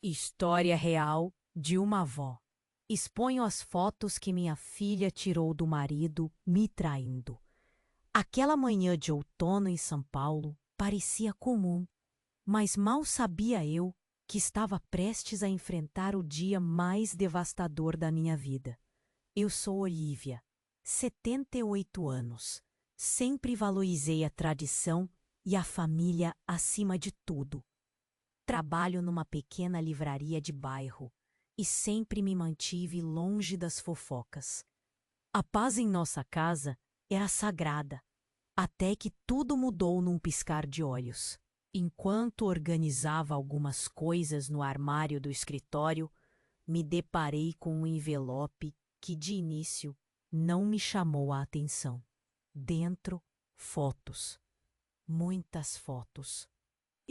História real de uma avó. Exponho as fotos que minha filha tirou do marido me traindo. Aquela manhã de outono em São Paulo parecia comum, mas mal sabia eu que estava prestes a enfrentar o dia mais devastador da minha vida. Eu sou Olívia, 78 anos. Sempre valorizei a tradição e a família acima de tudo. Trabalho numa pequena livraria de bairro e sempre me mantive longe das fofocas. A paz em nossa casa era sagrada, até que tudo mudou num piscar de olhos. Enquanto organizava algumas coisas no armário do escritório, me deparei com um envelope que, de início, não me chamou a atenção. Dentro, fotos. Muitas fotos.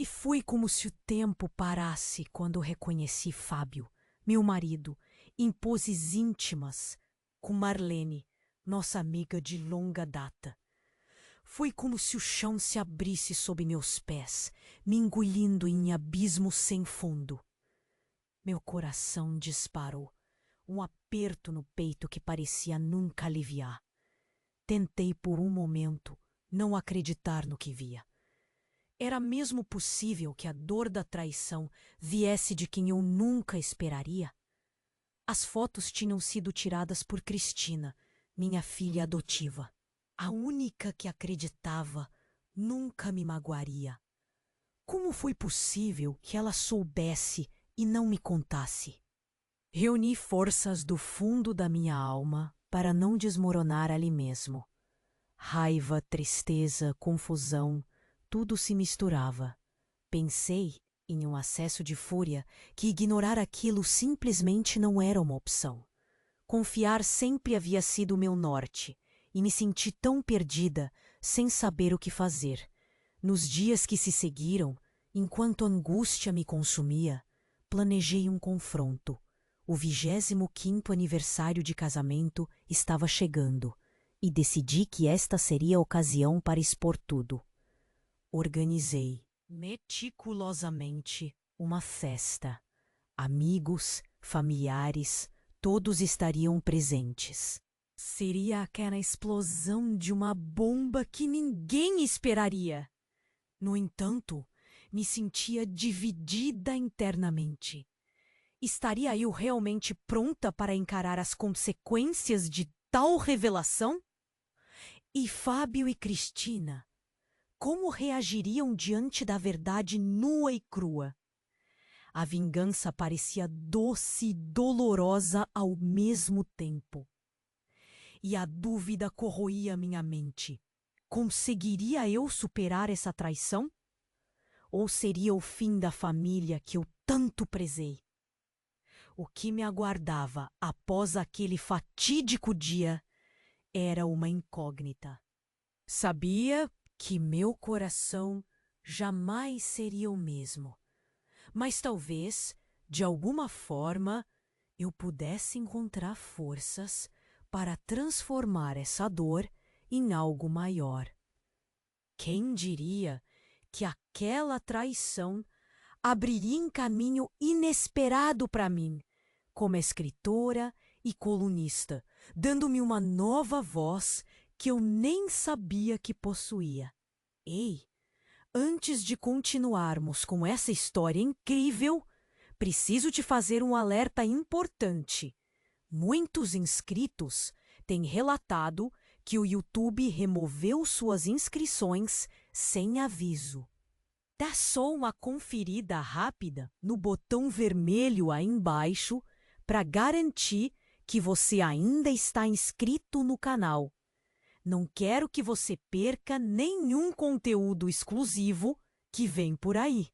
E foi como se o tempo parasse quando reconheci Fábio, meu marido, em poses íntimas, com Marlene, nossa amiga de longa data. Foi como se o chão se abrisse sob meus pés, me engolindo em abismo sem fundo. Meu coração disparou, um aperto no peito que parecia nunca aliviar. Tentei por um momento não acreditar no que via. Era mesmo possível que a dor da traição viesse de quem eu nunca esperaria? As fotos tinham sido tiradas por Cristina, minha filha adotiva. A única que acreditava nunca me magoaria. Como foi possível que ela soubesse e não me contasse? Reuni forças do fundo da minha alma para não desmoronar ali mesmo. Raiva, tristeza, confusão, tudo se misturava. Pensei, em um acesso de fúria, que ignorar aquilo simplesmente não era uma opção. Confiar sempre havia sido o meu norte, e me senti tão perdida, sem saber o que fazer. Nos dias que se seguiram, enquanto a angústia me consumia, planejei um confronto. O 25º aniversário de casamento estava chegando, e decidi que esta seria a ocasião para expor tudo. Organizei, meticulosamente, uma festa. Amigos, familiares, todos estariam presentes. Seria aquela explosão de uma bomba que ninguém esperaria. No entanto, me sentia dividida internamente. Estaria eu realmente pronta para encarar as consequências de tal revelação? E Fábio e Cristina? Como reagiriam diante da verdade nua e crua? A vingança parecia doce e dolorosa ao mesmo tempo. E a dúvida corroía minha mente. Conseguiria eu superar essa traição? Ou seria o fim da família que eu tanto prezei? O que me aguardava após aquele fatídico dia era uma incógnita. Sabia que meu coração jamais seria o mesmo, mas talvez, de alguma forma, eu pudesse encontrar forças para transformar essa dor em algo maior. Quem diria que aquela traição abriria um caminho inesperado para mim, como escritora e colunista, dando-me uma nova voz que eu nem sabia que possuía. Ei, antes de continuarmos com essa história incrível, preciso te fazer um alerta importante. Muitos inscritos têm relatado que o YouTube removeu suas inscrições sem aviso. Dá só uma conferida rápida no botão vermelho aí embaixo para garantir que você ainda está inscrito no canal. Não quero que você perca nenhum conteúdo exclusivo que vem por aí.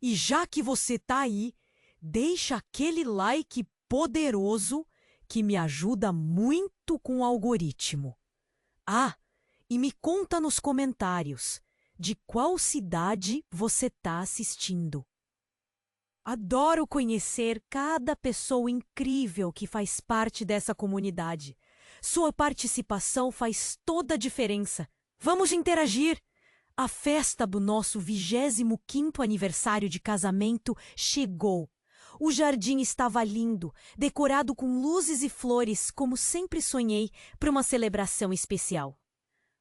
E já que você está aí, deixa aquele like poderoso que me ajuda muito com o algoritmo. Ah, e me conta nos comentários de qual cidade você está assistindo. Adoro conhecer cada pessoa incrível que faz parte dessa comunidade. Sua participação faz toda a diferença. Vamos interagir! A festa do nosso 25º aniversário de casamento chegou. O jardim estava lindo, decorado com luzes e flores, como sempre sonhei, para uma celebração especial.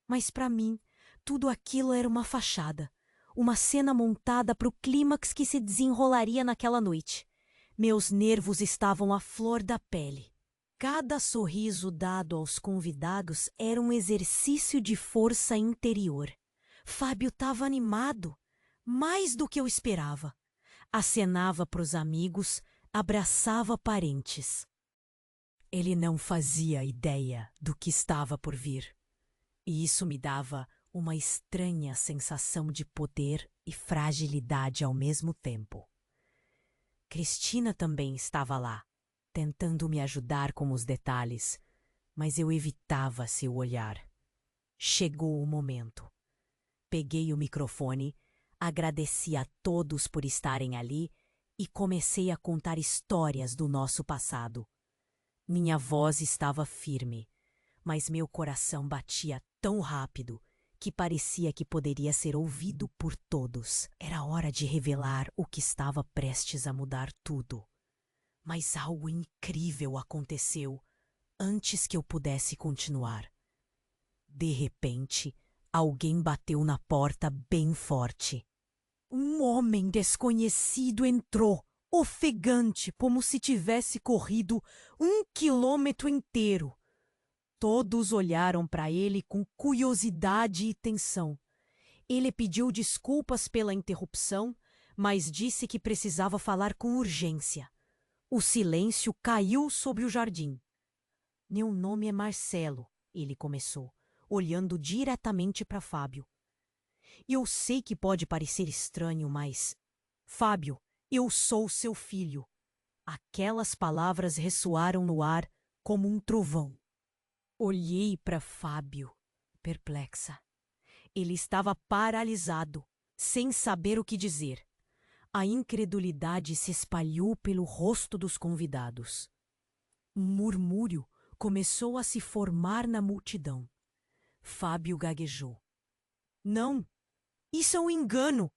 Mas para mim, tudo aquilo era uma fachada, uma cena montada para o clímax que se desenrolaria naquela noite. Meus nervos estavam à flor da pele. Cada sorriso dado aos convidados era um exercício de força interior. Fábio estava animado, mais do que eu esperava. Acenava para os amigos, abraçava parentes. Ele não fazia ideia do que estava por vir. E isso me dava uma estranha sensação de poder e fragilidade ao mesmo tempo. Cristina também estava lá, tentando me ajudar com os detalhes, mas eu evitava seu olhar. Chegou o momento. Peguei o microfone, agradeci a todos por estarem ali e comecei a contar histórias do nosso passado. Minha voz estava firme, mas meu coração batia tão rápido que parecia que poderia ser ouvido por todos. Era hora de revelar o que estava prestes a mudar tudo. Mas algo incrível aconteceu antes que eu pudesse continuar. De repente, alguém bateu na porta bem forte. Um homem desconhecido entrou, ofegante, como se tivesse corrido 1 quilômetro inteiro. Todos olharam para ele com curiosidade e tensão. Ele pediu desculpas pela interrupção, mas disse que precisava falar com urgência. O silêncio caiu sobre o jardim. Meu nome é Marcelo, ele começou, olhando diretamente para Fábio. Eu sei que pode parecer estranho, mas... Fábio, eu sou seu filho. Aquelas palavras ressoaram no ar como um trovão. Olhei para Fábio, perplexa. Ele estava paralisado, sem saber o que dizer. A incredulidade se espalhou pelo rosto dos convidados. Um murmúrio começou a se formar na multidão. Fábio gaguejou. Não, isso é um engano.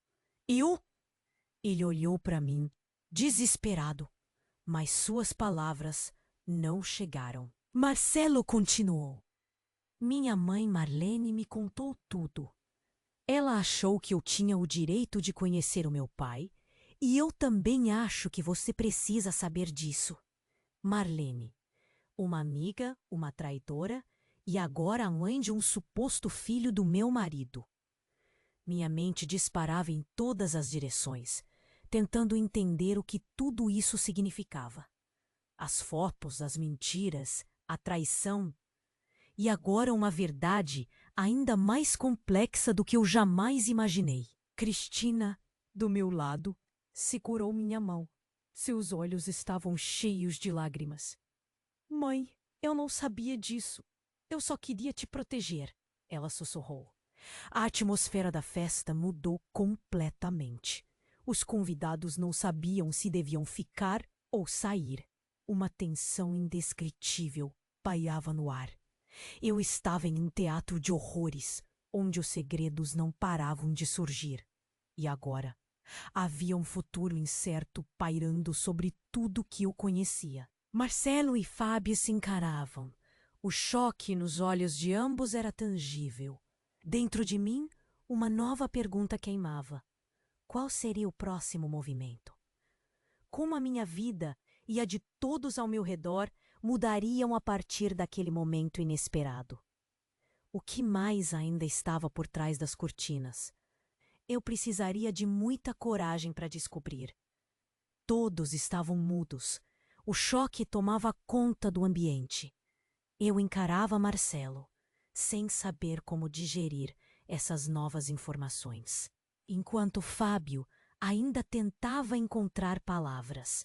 Ele olhou para mim, desesperado, mas suas palavras não chegaram. Marcelo continuou. Minha mãe Marlene me contou tudo. Ela achou que eu tinha o direito de conhecer o meu pai, e eu também acho que você precisa saber disso. Marlene, uma amiga, uma traidora, e agora a mãe de um suposto filho do meu marido. Minha mente disparava em todas as direções, tentando entender o que tudo isso significava. As fotos, as mentiras, a traição. E agora uma verdade ainda mais complexa do que eu jamais imaginei. Cristina, do meu lado, segurou minha mão. Seus olhos estavam cheios de lágrimas. Mãe, eu não sabia disso. Eu só queria te proteger, ela sussurrou. A atmosfera da festa mudou completamente. Os convidados não sabiam se deviam ficar ou sair. Uma tensão indescritível pairava no ar. Eu estava em um teatro de horrores, onde os segredos não paravam de surgir. E agora, havia um futuro incerto pairando sobre tudo que eu conhecia. Marcelo e Fábio se encaravam. O choque nos olhos de ambos era tangível. Dentro de mim, uma nova pergunta queimava. Qual seria o próximo movimento? Como a minha vida e a de todos ao meu redor mudariam a partir daquele momento inesperado? O que mais ainda estava por trás das cortinas? Eu precisaria de muita coragem para descobrir. Todos estavam mudos. O choque tomava conta do ambiente. Eu encarava Marcelo, sem saber como digerir essas novas informações. Enquanto Fábio ainda tentava encontrar palavras,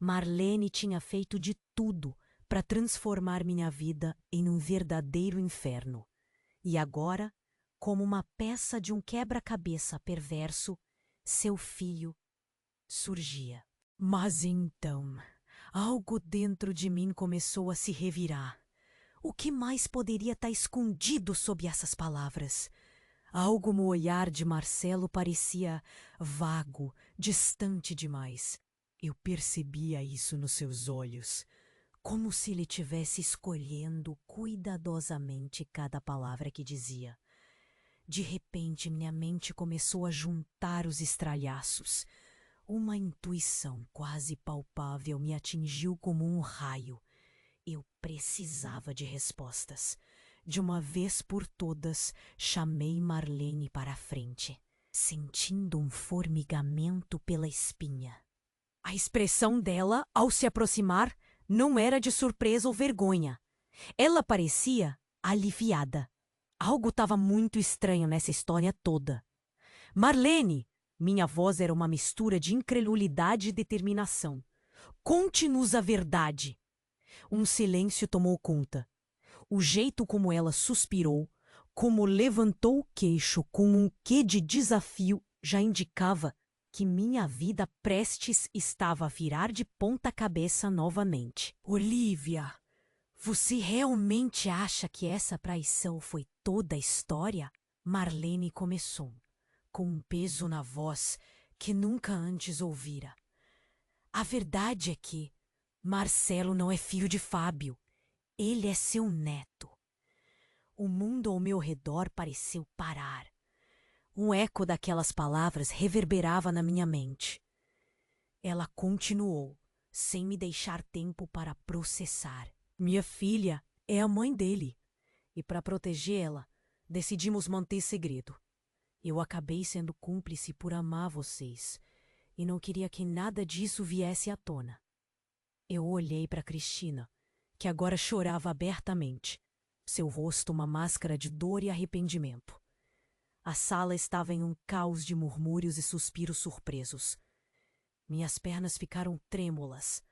Marlene tinha feito de tudo para transformar minha vida em um verdadeiro inferno. E agora, como uma peça de um quebra-cabeça perverso, seu filho surgia. Mas então, algo dentro de mim começou a se revirar. O que mais poderia estar escondido sob essas palavras? Algo no olhar de Marcelo parecia vago, distante demais. Eu percebia isso nos seus olhos, como se ele tivesse escolhendo cuidadosamente cada palavra que dizia. De repente, minha mente começou a juntar os estralhaços. Uma intuição quase palpável me atingiu como um raio. Eu precisava de respostas. De uma vez por todas, chamei Marlene para a frente, sentindo um formigamento pela espinha. A expressão dela, ao se aproximar, não era de surpresa ou vergonha. Ela parecia aliviada. Algo estava muito estranho nessa história toda. Marlene! Minha voz era uma mistura de incredulidade e determinação. Conte-nos a verdade. Um silêncio tomou conta. O jeito como ela suspirou, como levantou o queixo com um quê de desafio, já indicava que minha vida prestes estava a virar de ponta cabeça novamente. Olivia, você realmente acha que essa traição foi toda a história? Marlene começou, com um peso na voz que nunca antes ouvira. A verdade é que Marcelo não é filho de Fábio. Ele é seu neto. O mundo ao meu redor pareceu parar. Um eco daquelas palavras reverberava na minha mente. Ela continuou, sem me deixar tempo para processar. Minha filha é a mãe dele, e para protegê-la, decidimos manter segredo. Eu acabei sendo cúmplice por amar vocês, e não queria que nada disso viesse à tona. Eu olhei para Cristina, que agora chorava abertamente, seu rosto uma máscara de dor e arrependimento. A sala estava em um caos de murmúrios e suspiros surpresos. Minhas pernas ficaram trêmulas.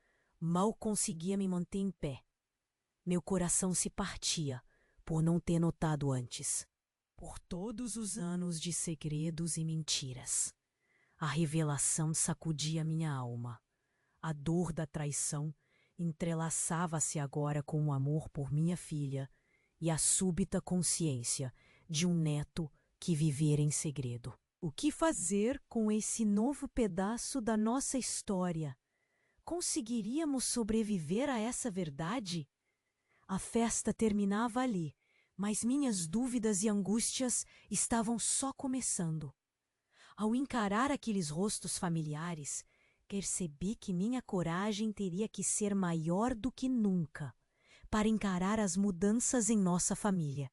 Mal conseguia me manter em pé. Meu coração se partia, por não ter notado antes. Por todos os anos de segredos e mentiras, a revelação sacudia minha alma. A dor da traição entrelaçava-se agora com o amor por minha filha e a súbita consciência de um neto que vivera em segredo. O que fazer com esse novo pedaço da nossa história? Conseguiríamos sobreviver a essa verdade? A festa terminava ali, mas minhas dúvidas e angústias estavam só começando. Ao encarar aqueles rostos familiares, percebi que minha coragem teria que ser maior do que nunca para encarar as mudanças em nossa família.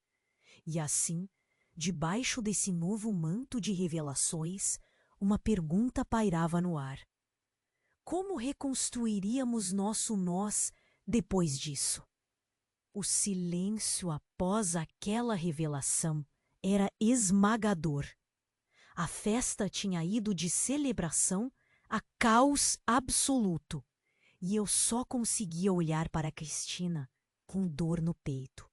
E assim, debaixo desse novo manto de revelações, uma pergunta pairava no ar. Como reconstruiríamos nosso nós depois disso? O silêncio após aquela revelação era esmagador. A festa tinha ido de celebração a caos absoluto, e eu só conseguia olhar para Cristina com dor no peito.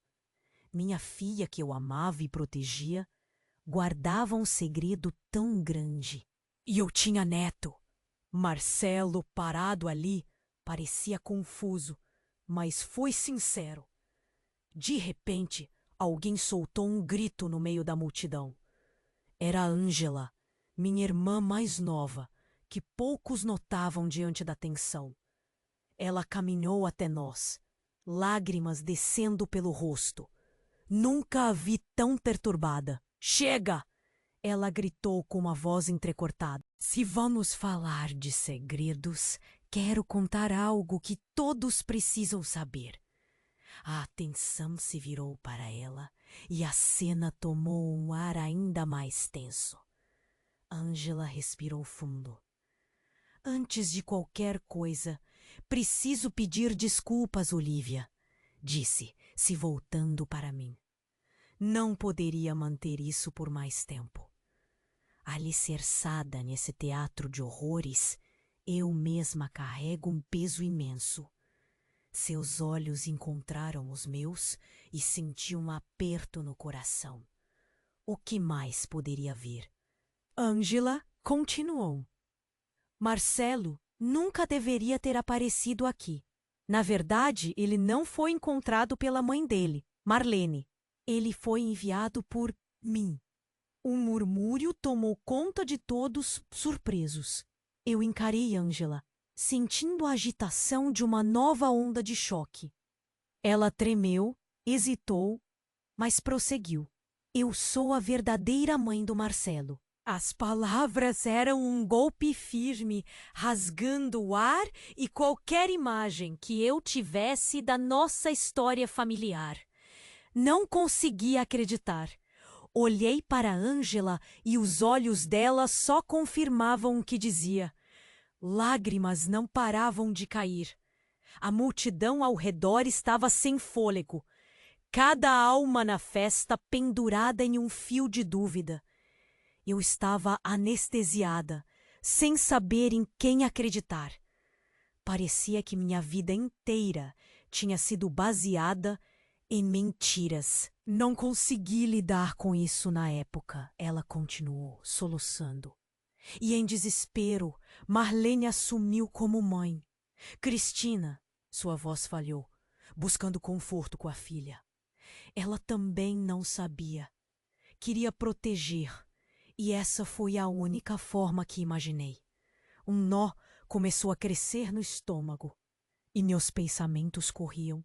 Minha filha, que eu amava e protegia, guardava um segredo tão grande. E eu tinha neto. Marcelo, parado ali, parecia confuso, mas foi sincero. De repente, alguém soltou um grito no meio da multidão. Era Ângela, minha irmã mais nova, que poucos notavam diante da tensão. Ela caminhou até nós, lágrimas descendo pelo rosto. Nunca a vi tão perturbada. Chega! Ela gritou com uma voz entrecortada. Se vamos falar de segredos, quero contar algo que todos precisam saber. A atenção se virou para ela e a cena tomou um ar ainda mais tenso. Ângela respirou fundo. Antes de qualquer coisa, preciso pedir desculpas, Olivia, disse, se voltando para mim. Não poderia manter isso por mais tempo. Alicerçada nesse teatro de horrores, eu mesma carrego um peso imenso. Seus olhos encontraram os meus e senti um aperto no coração. O que mais poderia vir? Ângela continuou. Marcelo nunca deveria ter aparecido aqui. Na verdade, ele não foi encontrado pela mãe dele, Marlene. Ele foi enviado por mim. Um murmúrio tomou conta de todos, surpresos. Eu encarei Ângela, sentindo a agitação de uma nova onda de choque. Ela tremeu, hesitou, mas prosseguiu. Eu sou a verdadeira mãe do Marcelo. As palavras eram um golpe firme, rasgando o ar e qualquer imagem que eu tivesse da nossa história familiar. Não conseguia acreditar. Olhei para Ângela e os olhos dela só confirmavam o que dizia. Lágrimas não paravam de cair. A multidão ao redor estava sem fôlego. Cada alma na festa pendurada em um fio de dúvida. Eu estava anestesiada, sem saber em quem acreditar. Parecia que minha vida inteira tinha sido baseada em mentiras. Não consegui lidar com isso na época, ela continuou, soluçando. E em desespero, Marlene assumiu como mãe. Cristina, sua voz falhou, buscando conforto com a filha. Ela também não sabia. Queria proteger, e essa foi a única forma que imaginei. Um nó começou a crescer no estômago, e meus pensamentos corriam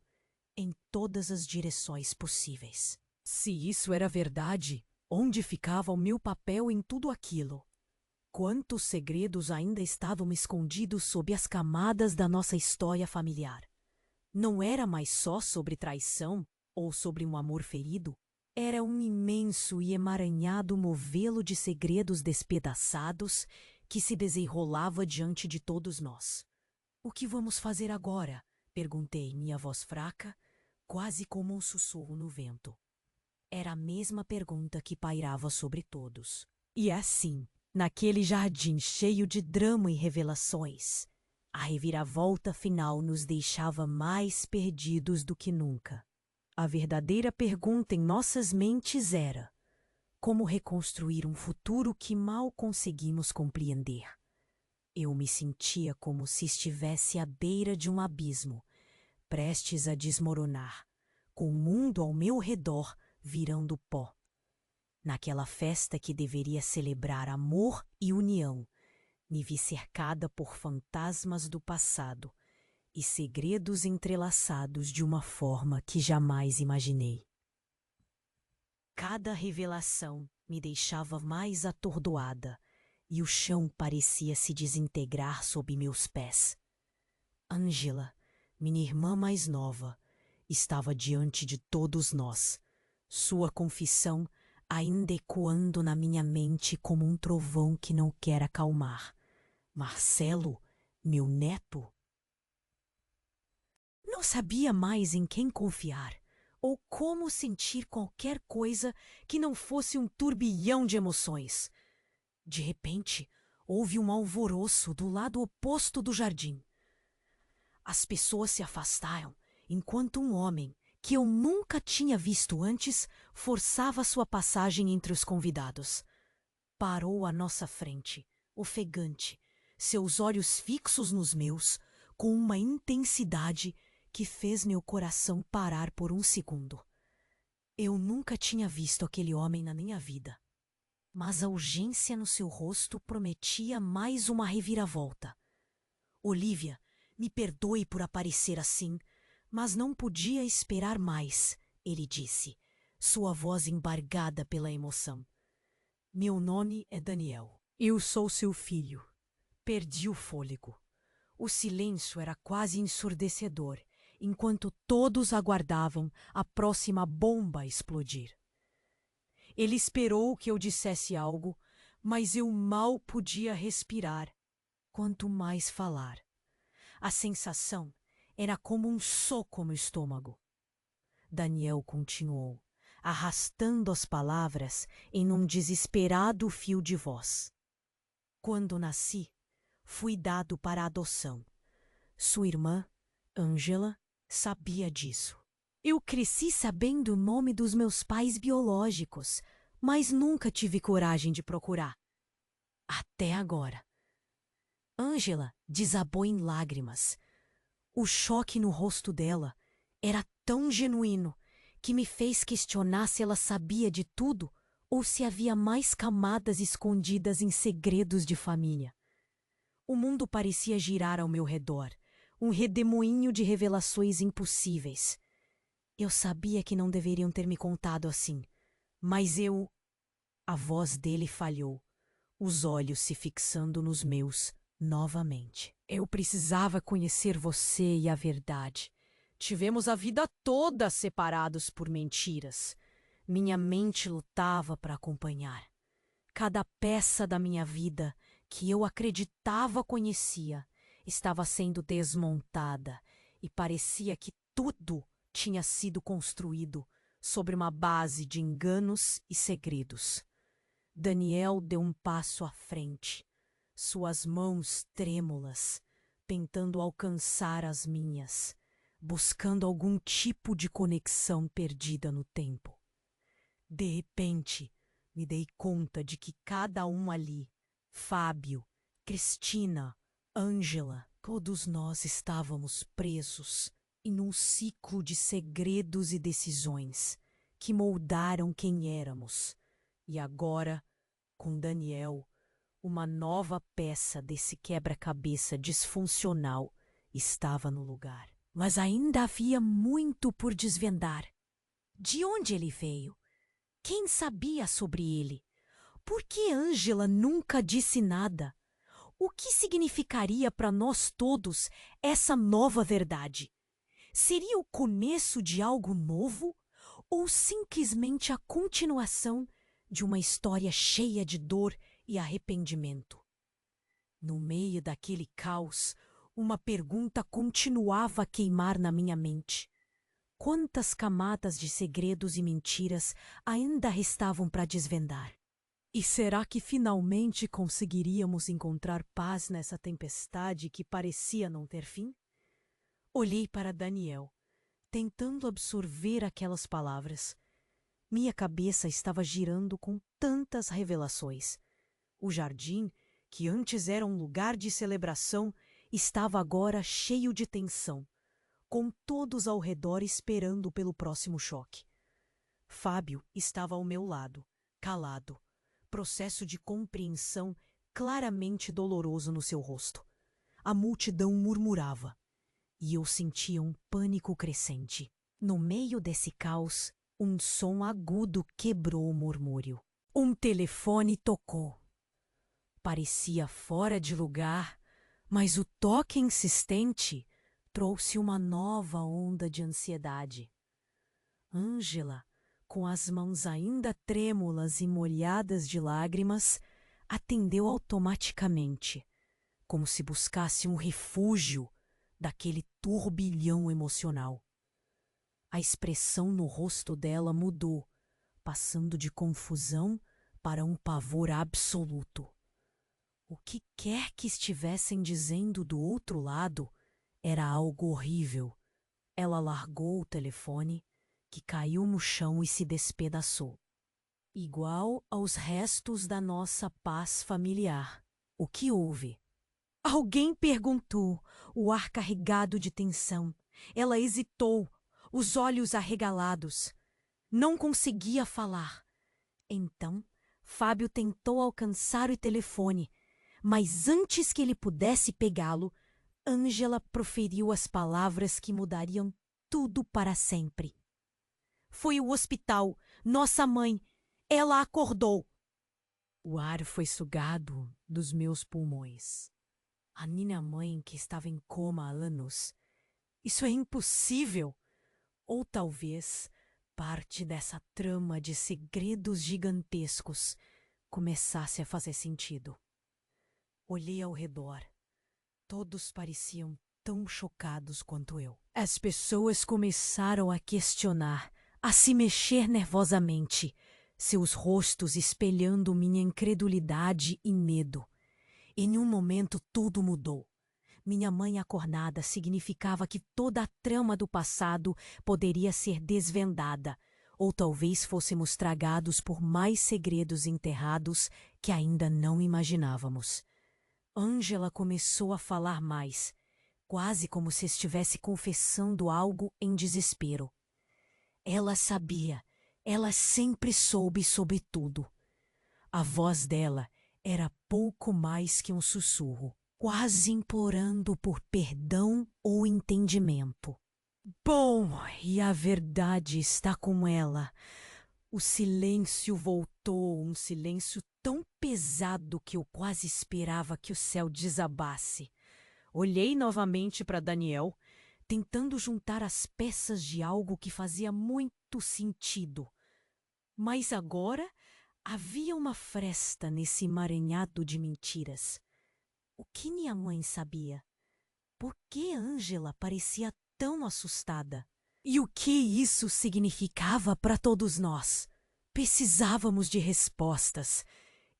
em todas as direções possíveis. Se isso era verdade, onde ficava o meu papel em tudo aquilo? Quantos segredos ainda estavam escondidos sob as camadas da nossa história familiar? Não era mais só sobre traição ou sobre um amor ferido? Era um imenso e emaranhado movelo de segredos despedaçados que se desenrolava diante de todos nós. O que vamos fazer agora? Perguntei, minha voz fraca, quase como um sussurro no vento. Era a mesma pergunta que pairava sobre todos. E assim, naquele jardim cheio de drama e revelações, a reviravolta final nos deixava mais perdidos do que nunca. A verdadeira pergunta em nossas mentes era: como reconstruir um futuro que mal conseguimos compreender? Eu me sentia como se estivesse à beira de um abismo, prestes a desmoronar, com o mundo ao meu redor virando pó. Naquela festa que deveria celebrar amor e união, me vi cercada por fantasmas do passado e segredos entrelaçados de uma forma que jamais imaginei. Cada revelação me deixava mais atordoada e o chão parecia se desintegrar sob meus pés. Ângela, minha irmã mais nova, estava diante de todos nós, sua confissão ainda ecoando na minha mente como um trovão que não quer acalmar. Marcelo, meu neto? Não sabia mais em quem confiar, ou como sentir qualquer coisa que não fosse um turbilhão de emoções. De repente, houve um alvoroço do lado oposto do jardim. As pessoas se afastaram, enquanto um homem, que eu nunca tinha visto antes, forçava sua passagem entre os convidados. Parou à nossa frente, ofegante, seus olhos fixos nos meus, com uma intensidade que fez meu coração parar por um segundo. Eu nunca tinha visto aquele homem na minha vida, mas a urgência no seu rosto prometia mais uma reviravolta. Olívia, me perdoe por aparecer assim, mas não podia esperar mais, ele disse, sua voz embargada pela emoção. Meu nome é Daniel. Eu sou seu filho. Perdi o fôlego. O silêncio era quase ensurdecedor, enquanto todos aguardavam a próxima bomba a explodir. Ele esperou que eu dissesse algo, mas eu mal podia respirar, quanto mais falar. A sensação era como um soco no estômago. Daniel continuou, arrastando as palavras em um desesperado fio de voz. Quando nasci, fui dado para adoção. Sua irmã, Ângela, sabia disso. Eu cresci sabendo o nome dos meus pais biológicos, mas nunca tive coragem de procurar. Até agora. Ângela desabou em lágrimas. O choque no rosto dela era tão genuíno que me fez questionar se ela sabia de tudo ou se havia mais camadas escondidas em segredos de família. O mundo parecia girar ao meu redor, um redemoinho de revelações impossíveis. Eu sabia que não deveriam ter me contado assim, mas eu... A voz dele falhou, os olhos se fixando nos meus novamente. Eu precisava conhecer você e a verdade. Tivemos a vida toda separados por mentiras. Minha mente lutava para acompanhar. Cada peça da minha vida que eu acreditava conhecia estava sendo desmontada e parecia que tudo tinha sido construído sobre uma base de enganos e segredos. Daniel deu um passo à frente, suas mãos trêmulas, tentando alcançar as minhas, buscando algum tipo de conexão perdida no tempo. De repente, me dei conta de que cada um ali, Fábio, Cristina, Ângela, todos nós estávamos presos em um ciclo de segredos e decisões que moldaram quem éramos. E agora, com Daniel, uma nova peça desse quebra-cabeça disfuncional estava no lugar. Mas ainda havia muito por desvendar. De onde ele veio? Quem sabia sobre ele? Por que Ângela nunca disse nada? O que significaria para nós todos essa nova verdade? Seria o começo de algo novo ou simplesmente a continuação de uma história cheia de dor e arrependimento? No meio daquele caos, uma pergunta continuava a queimar na minha mente. Quantas camadas de segredos e mentiras ainda restavam para desvendar? E será que finalmente conseguiríamos encontrar paz nessa tempestade que parecia não ter fim? Olhei para Daniel, tentando absorver aquelas palavras. Minha cabeça estava girando com tantas revelações. O jardim, que antes era um lugar de celebração, estava agora cheio de tensão, com todos ao redor esperando pelo próximo choque. Fábio estava ao meu lado, calado, processo de compreensão claramente doloroso no seu rosto. A multidão murmurava, e eu sentia um pânico crescente. No meio desse caos, um som agudo quebrou o murmúrio. Um telefone tocou. Parecia fora de lugar, mas o toque insistente trouxe uma nova onda de ansiedade. Ângela, com as mãos ainda trêmulas e molhadas de lágrimas, atendeu automaticamente, como se buscasse um refúgio daquele turbilhão emocional. A expressão no rosto dela mudou, passando de confusão para um pavor absoluto. O que quer que estivessem dizendo do outro lado era algo horrível. Ela largou o telefone, que caiu no chão e se despedaçou. Igual aos restos da nossa paz familiar. O que houve? Alguém perguntou, o ar carregado de tensão. Ela hesitou, os olhos arregalados. Não conseguia falar. Então, Fábio tentou alcançar o telefone, mas antes que ele pudesse pegá-lo, Ângela proferiu as palavras que mudariam tudo para sempre. Foi o hospital, nossa mãe. Ela acordou. O ar foi sugado dos meus pulmões. A minha mãe, que estava em coma há anos. Isso é impossível. Ou talvez parte dessa trama de segredos gigantescos começasse a fazer sentido. Olhei ao redor. Todos pareciam tão chocados quanto eu. As pessoas começaram a questionar, a se mexer nervosamente, seus rostos espelhando minha incredulidade e medo. Em um momento tudo mudou. Minha mãe acordada significava que toda a trama do passado poderia ser desvendada, ou talvez fôssemos tragados por mais segredos enterrados que ainda não imaginávamos. Ângela começou a falar mais, quase como se estivesse confessando algo em desespero. Ela sabia, ela sempre soube sobre tudo. A voz dela era pouco mais que um sussurro. quase implorando por perdão ou entendimento. Bom, e a verdade está com ela. O silêncio voltou, um silêncio tão pesado que eu quase esperava que o céu desabasse. Olhei novamente para Daniel, tentando juntar as peças de algo que fazia muito sentido. Mas agora havia uma fresta nesse emaranhado de mentiras. O que minha mãe sabia? Por que Ângela parecia tão assustada? E o que isso significava para todos nós? Precisávamos de respostas.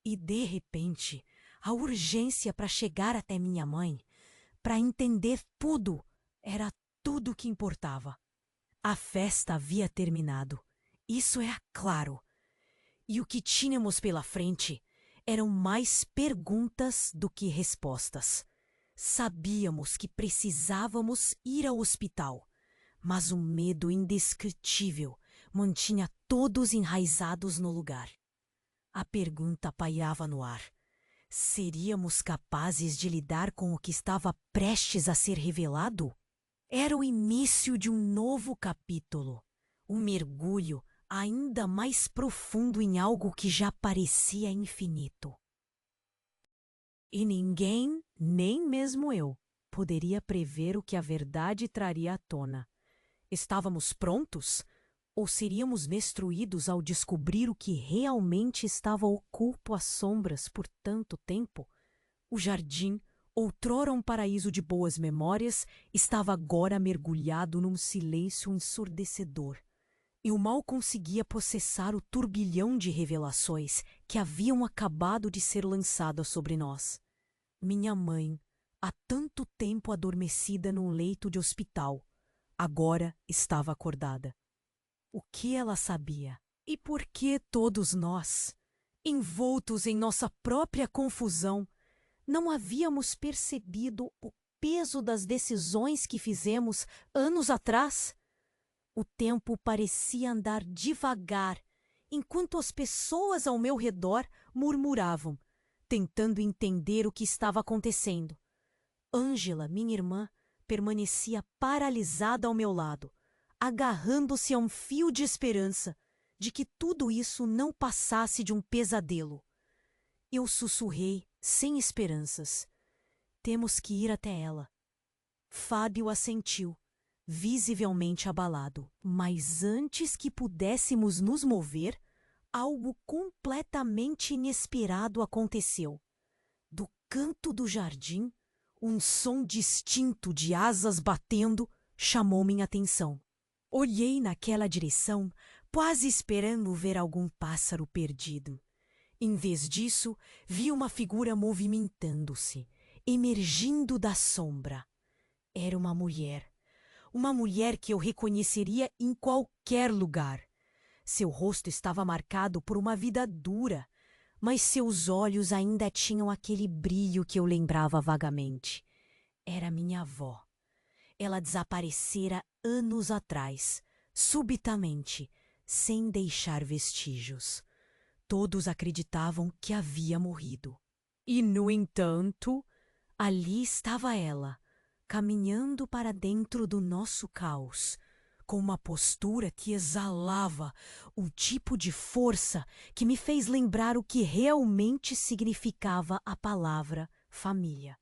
E, de repente, a urgência para chegar até minha mãe, para entender tudo, era tudo o que importava. A festa havia terminado. Isso é claro. E o que tínhamos pela frente eram mais perguntas do que respostas. Sabíamos que precisávamos ir ao hospital, mas um medo indescritível mantinha todos enraizados no lugar. A pergunta pairava no ar. Seríamos capazes de lidar com o que estava prestes a ser revelado? Era o início de um novo capítulo, um mergulho ainda mais profundo em algo que já parecia infinito. E ninguém, nem mesmo eu, poderia prever o que a verdade traria à tona. Estávamos prontos? Ou seríamos destruídos ao descobrir o que realmente estava oculto às sombras por tanto tempo? O jardim, outrora um paraíso de boas memórias, estava agora mergulhado num silêncio ensurdecedor. Eu mal conseguia processar o turbilhão de revelações que haviam acabado de ser lançadas sobre nós. Minha mãe, há tanto tempo adormecida num leito de hospital, agora estava acordada. O que ela sabia? E por que todos nós, envoltos em nossa própria confusão, não havíamos percebido o peso das decisões que fizemos anos atrás? O tempo parecia andar devagar, enquanto as pessoas ao meu redor murmuravam, tentando entender o que estava acontecendo. Ângela, minha irmã, permanecia paralisada ao meu lado, agarrando-se a um fio de esperança de que tudo isso não passasse de um pesadelo. Eu sussurrei, sem esperanças. Temos que ir até ela. Fábio assentiu, visivelmente abalado. Mas antes que pudéssemos nos mover, algo completamente inesperado aconteceu. Do canto do jardim, um som distinto de asas batendo chamou minha atenção. Olhei naquela direção, quase esperando ver algum pássaro perdido. Em vez disso, vi uma figura movimentando-se, emergindo da sombra. Era uma mulher que eu reconheceria em qualquer lugar. Seu rosto estava marcado por uma vida dura, mas seus olhos ainda tinham aquele brilho que eu lembrava vagamente. Era minha avó. Ela desaparecera anos atrás, subitamente, sem deixar vestígios. Todos acreditavam que havia morrido. E, no entanto, ali estava ela, caminhando para dentro do nosso caos, com uma postura que exalava um tipo de força que me fez lembrar o que realmente significava a palavra família.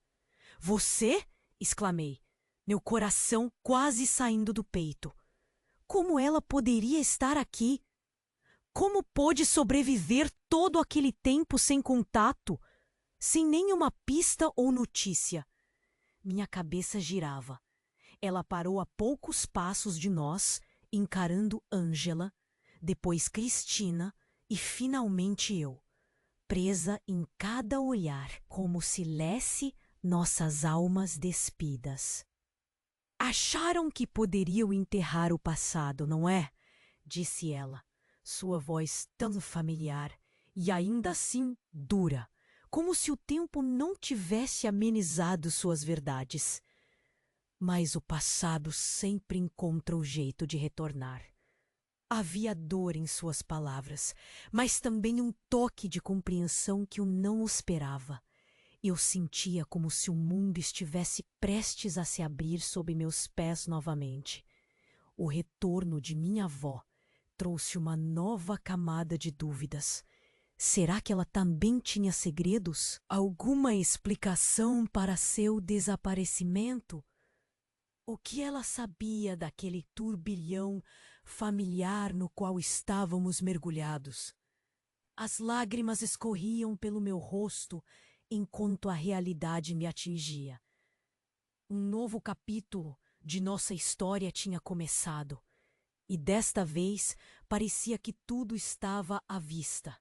Você? Exclamei, meu coração quase saindo do peito. Como ela poderia estar aqui? Como pôde sobreviver todo aquele tempo sem contato, sem nenhuma pista ou notícia? Minha cabeça girava. Ela parou a poucos passos de nós, encarando Ângela, depois Cristina e finalmente eu, presa em cada olhar, como se lesse nossas almas despidas. Acharam que poderiam enterrar o passado, não é? Disse ela, sua voz tão familiar e ainda assim dura, como se o tempo não tivesse amenizado suas verdades. Mas o passado sempre encontra o jeito de retornar. Havia dor em suas palavras, mas também um toque de compreensão que eu não esperava. Eu sentia como se o mundo estivesse prestes a se abrir sob meus pés novamente. O retorno de minha avó trouxe uma nova camada de dúvidas. Será que ela também tinha segredos? Alguma explicação para seu desaparecimento? O que ela sabia daquele turbilhão familiar no qual estávamos mergulhados? As lágrimas escorriam pelo meu rosto enquanto a realidade me atingia. Um novo capítulo de nossa história tinha começado, e desta vez parecia que tudo estava à vista,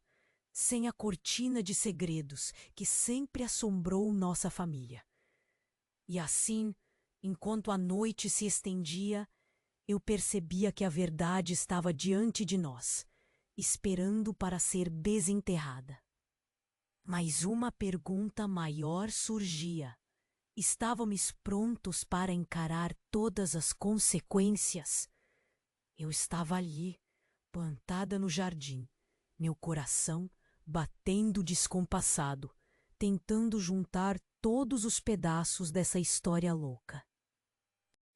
sem a cortina de segredos que sempre assombrou nossa família. E assim, enquanto a noite se estendia, eu percebia que a verdade estava diante de nós, esperando para ser desenterrada. Mas uma pergunta maior surgia. Estávamos prontos para encarar todas as consequências? Eu estava ali, plantada no jardim, meu coração batendo descompassado, tentando juntar todos os pedaços dessa história louca.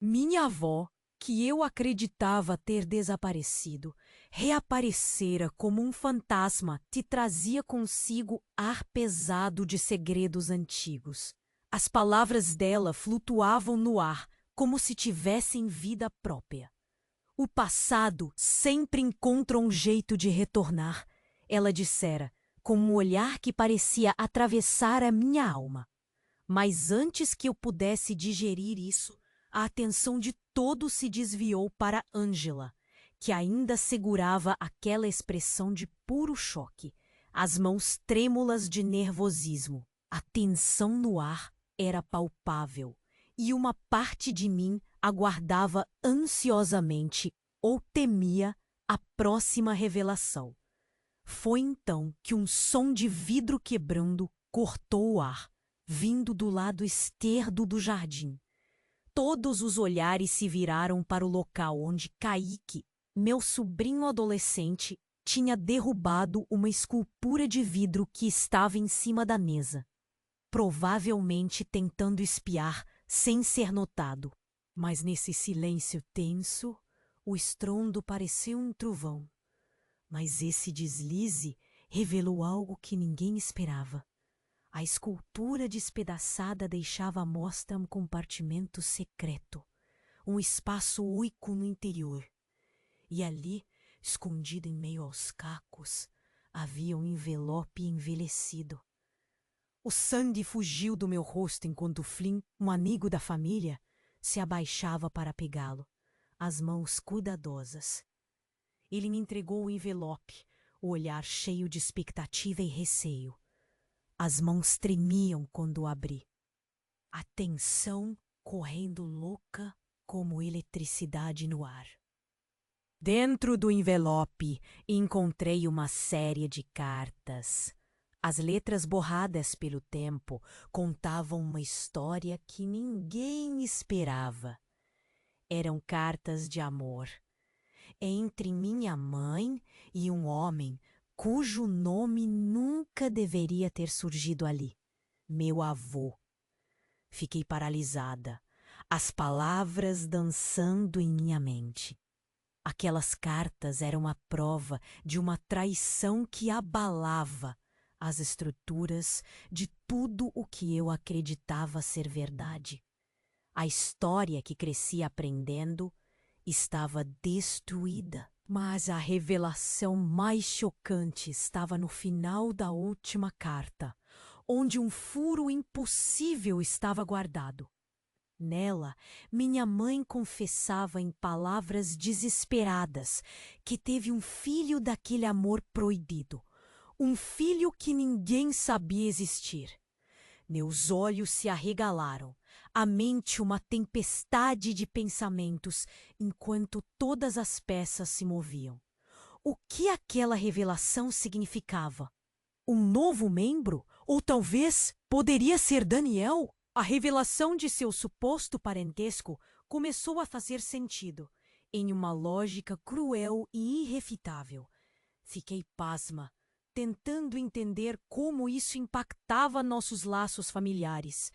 Minha avó, que eu acreditava ter desaparecido, reaparecera como um fantasma que trazia consigo ar pesado de segredos antigos. As palavras dela flutuavam no ar como se tivessem vida própria. O passado sempre encontra um jeito de retornar, ela dissera, com um olhar que parecia atravessar a minha alma. Mas antes que eu pudesse digerir isso, a atenção de todos se desviou para Ângela, que ainda segurava aquela expressão de puro choque, as mãos trêmulas de nervosismo. A tensão no ar era palpável, e uma parte de mim aguardava ansiosamente ou temia a próxima revelação. Foi então que um som de vidro quebrando cortou o ar, vindo do lado esquerdo do jardim. Todos os olhares se viraram para o local onde Kaique, meu sobrinho adolescente, tinha derrubado uma escultura de vidro que estava em cima da mesa, provavelmente tentando espiar sem ser notado. Mas nesse silêncio tenso, o estrondo pareceu um trovão. Mas esse deslize revelou algo que ninguém esperava. A escultura despedaçada deixava à mostra um compartimento secreto, um espaço oco no interior. E ali, escondido em meio aos cacos, havia um envelope envelhecido. O sangue fugiu do meu rosto enquanto Flynn, um amigo da família, se abaixava para pegá-lo, as mãos cuidadosas. Ele me entregou o envelope, o olhar cheio de expectativa e receio. As mãos tremiam quando o abri. A tensão correndo louca como eletricidade no ar. Dentro do envelope encontrei uma série de cartas. As letras borradas pelo tempo contavam uma história que ninguém esperava. Eram cartas de amor entre minha mãe e um homem cujo nome nunca deveria ter surgido ali, meu avô. Fiquei paralisada, as palavras dançando em minha mente. Aquelas cartas eram a prova de uma traição que abalava as estruturas de tudo o que eu acreditava ser verdade. A história que cresci aprendendo estava destruída. Mas a revelação mais chocante estava no final da última carta, onde um furo impossível estava guardado. Nela, minha mãe confessava em palavras desesperadas que teve um filho daquele amor proibido, um filho que ninguém sabia existir. Meus olhos se arregalaram, a mente uma tempestade de pensamentos, enquanto todas as peças se moviam. O que aquela revelação significava? Um novo membro? Ou talvez poderia ser Daniel? A revelação de seu suposto parentesco começou a fazer sentido, em uma lógica cruel e irrefutável. Fiquei pasma, tentando entender como isso impactava nossos laços familiares.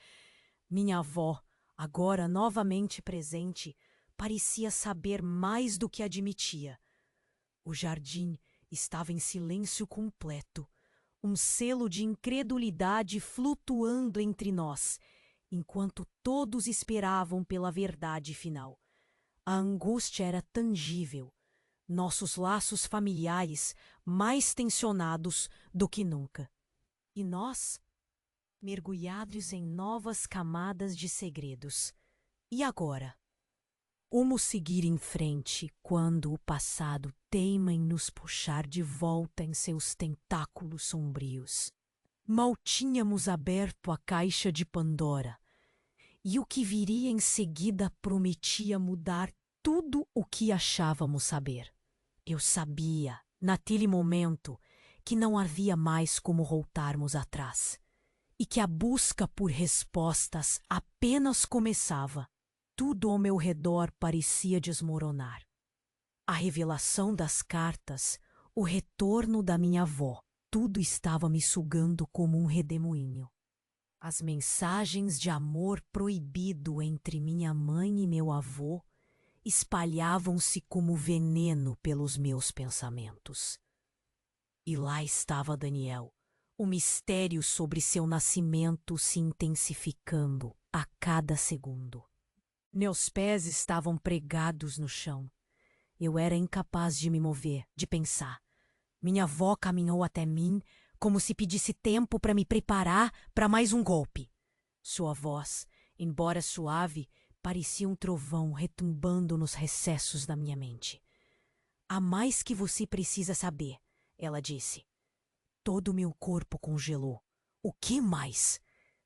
Minha avó, agora novamente presente, parecia saber mais do que admitia. O jardim estava em silêncio completo, um selo de incredulidade flutuando entre nós, enquanto todos esperavam pela verdade final. A angústia era tangível, nossos laços familiares mais tensionados do que nunca. E nós, mergulhados em novas camadas de segredos. E agora? Como seguir em frente quando o passado teima em nos puxar de volta em seus tentáculos sombrios? Mal tínhamos aberto a caixa de Pandora, e o que viria em seguida prometia mudar tudo o que achávamos saber. Eu sabia, naquele momento, que não havia mais como voltarmos atrás, e que a busca por respostas apenas começava. Tudo ao meu redor parecia desmoronar. A revelação das cartas, o retorno da minha avó, tudo estava me sugando como um redemoinho. As mensagens de amor proibido entre minha mãe e meu avô espalhavam-se como veneno pelos meus pensamentos. E lá estava Daniel, o mistério sobre seu nascimento se intensificando a cada segundo. Meus pés estavam pregados no chão. Eu era incapaz de me mover, de pensar. Minha avó caminhou até mim, como se pedisse tempo para me preparar para mais um golpe. Sua voz, embora suave, parecia um trovão retumbando nos recessos da minha mente. Há mais que você precisa saber, ela disse. Todo meu corpo congelou. O que mais?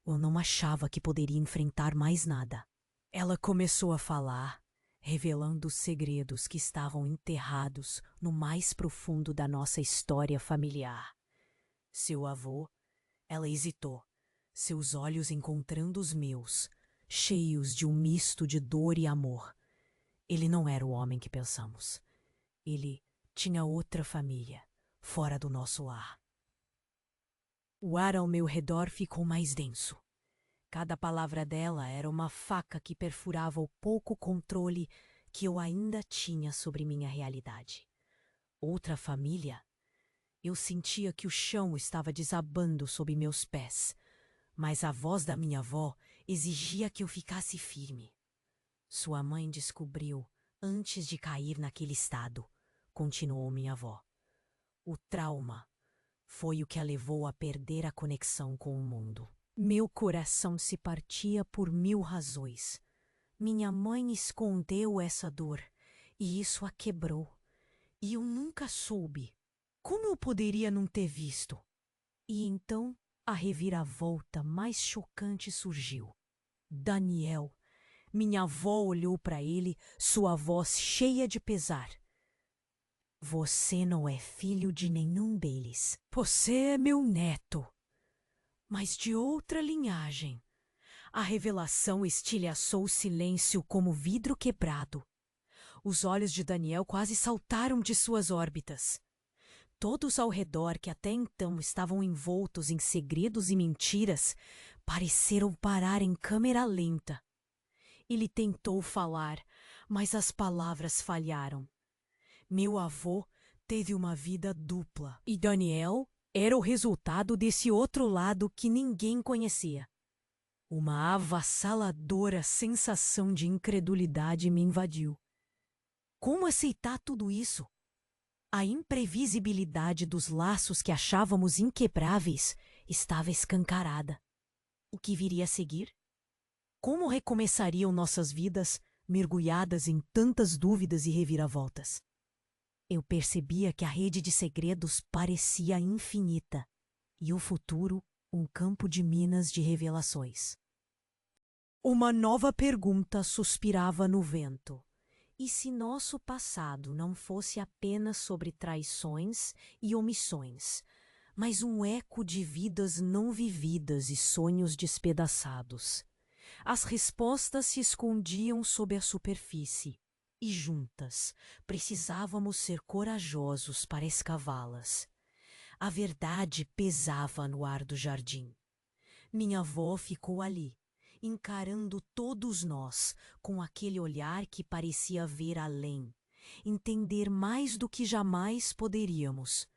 Eu não achava que poderia enfrentar mais nada. Ela começou a falar, revelando segredos que estavam enterrados no mais profundo da nossa história familiar. Seu avô, ela hesitou, seus olhos encontrando os meus, cheios de um misto de dor e amor. Ele não era o homem que pensamos. Ele tinha outra família, fora do nosso lar. O ar ao meu redor ficou mais denso. Cada palavra dela era uma faca que perfurava o pouco controle que eu ainda tinha sobre minha realidade. Outra família? Eu sentia que o chão estava desabando sob meus pés, mas a voz da minha avó exigia que eu ficasse firme. Sua mãe descobriu antes de cair naquele estado, continuou minha avó. O trauma foi o que a levou a perder a conexão com o mundo. Meu coração se partia por 1000 razões. Minha mãe escondeu essa dor, e isso a quebrou. E eu nunca soube. Como eu poderia não ter visto? E então a reviravolta mais chocante surgiu. Daniel. Minha avó olhou para ele, sua voz cheia de pesar. Você não é filho de nenhum deles. Você é meu neto, mas de outra linhagem. A revelação estilhaçou o silêncio como vidro quebrado. Os olhos de Daniel quase saltaram de suas órbitas. Todos ao redor, que até então estavam envoltos em segredos e mentiras, pareceram parar em câmera lenta. Ele tentou falar, mas as palavras falharam. Meu avô teve uma vida dupla, e Daniel era o resultado desse outro lado que ninguém conhecia. Uma avassaladora sensação de incredulidade me invadiu. Como aceitar tudo isso? A imprevisibilidade dos laços que achávamos inquebráveis estava escancarada. O que viria a seguir? Como recomeçariam nossas vidas mergulhadas em tantas dúvidas e reviravoltas? Eu percebia que a rede de segredos parecia infinita e o futuro um campo de minas de revelações. Uma nova pergunta suspirava no vento. E se nosso passado não fosse apenas sobre traições e omissões, mas um eco de vidas não vividas e sonhos despedaçados? As respostas se escondiam sob a superfície, e juntas precisávamos ser corajosos para escavá-las. A verdade pesava no ar do jardim. Minha avó ficou ali, encarando todos nós com aquele olhar que parecia ver além, entender mais do que jamais poderíamos.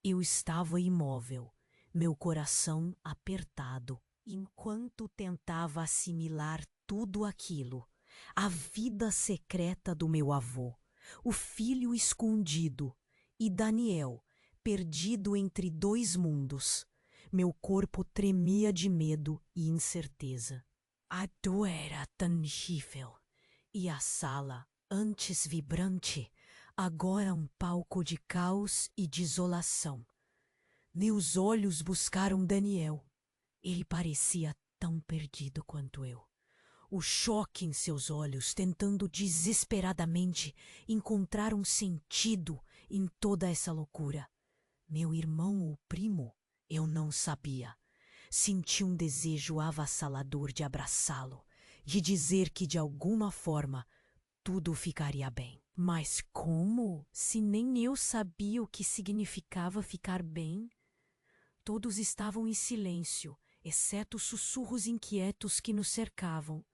Eu estava imóvel, meu coração apertado, enquanto tentava assimilar tudo aquilo. A vida secreta do meu avô, o filho escondido e Daniel, perdido entre dois mundos. Meu corpo tremia de medo e incerteza. A dor era tangível e a sala, antes vibrante, agora um palco de caos e desolação. Meus olhos buscaram Daniel. Ele parecia tão perdido quanto eu. O choque em seus olhos, tentando desesperadamente encontrar um sentido em toda essa loucura. Meu irmão ou primo? Eu não sabia. Senti um desejo avassalador de abraçá-lo, de dizer que de alguma forma tudo ficaria bem. Mas como? Se nem eu sabia o que significava ficar bem? Todos estavam em silêncio, exceto os sussurros inquietos que nos cercavam.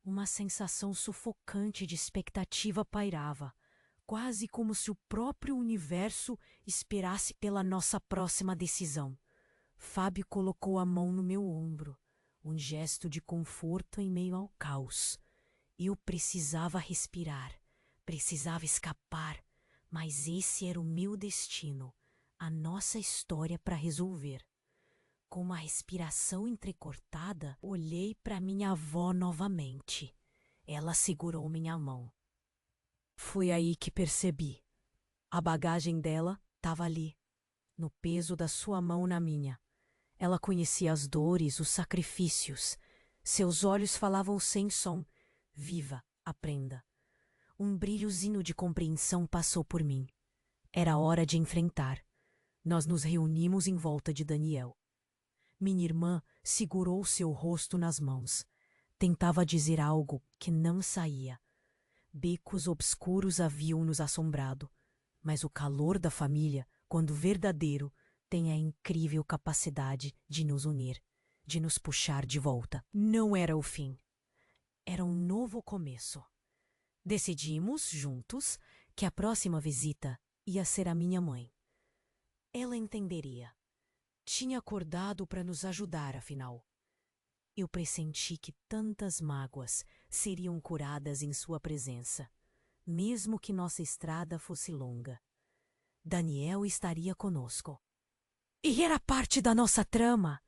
Uma sensação sufocante de expectativa pairava, quase como se o próprio universo esperasse pela nossa próxima decisão. Fábio colocou a mão no meu ombro, um gesto de conforto em meio ao caos. Eu precisava respirar, precisava escapar, mas esse era o meu destino, a nossa história para resolver. Com uma respiração entrecortada, olhei para minha avó novamente. Ela segurou minha mão. Foi aí que percebi. A bagagem dela estava ali, no peso da sua mão na minha. Ela conhecia as dores, os sacrifícios. Seus olhos falavam sem som. Viva, aprenda. Um brilhozinho de compreensão passou por mim. Era hora de enfrentar. Nós nos reunimos em volta de Daniel. Minha irmã segurou seu rosto nas mãos. Tentava dizer algo que não saía. Becos obscuros haviam nos assombrado, mas o calor da família, quando verdadeiro, tem a incrível capacidade de nos unir, de nos puxar de volta. Não era o fim. Era um novo começo. Decidimos, juntos, que a próxima visita ia ser a minha mãe. Ela entenderia. Tinha acordado para nos ajudar, afinal. Eu pressenti que tantas mágoas seriam curadas em sua presença, mesmo que nossa estrada fosse longa. Daniel estaria conosco. E era parte da nossa trama.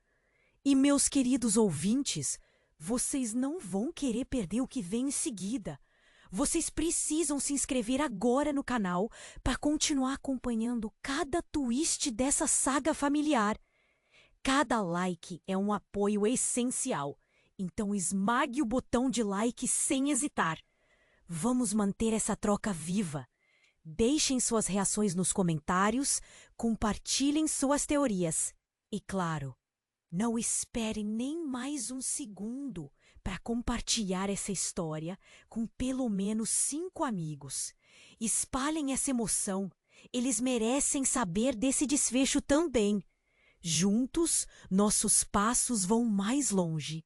E meus queridos ouvintes, vocês não vão querer perder o que vem em seguida. Vocês precisam se inscrever agora no canal para continuar acompanhando cada twist dessa saga familiar. Cada like é um apoio essencial, então esmague o botão de like sem hesitar. Vamos manter essa troca viva. Deixem suas reações nos comentários, compartilhem suas teorias. E claro, não esperem nem mais um segundo para compartilhar essa história com pelo menos 5 amigos. Espalhem essa emoção. Eles merecem saber desse desfecho também. Juntos, nossos passos vão mais longe.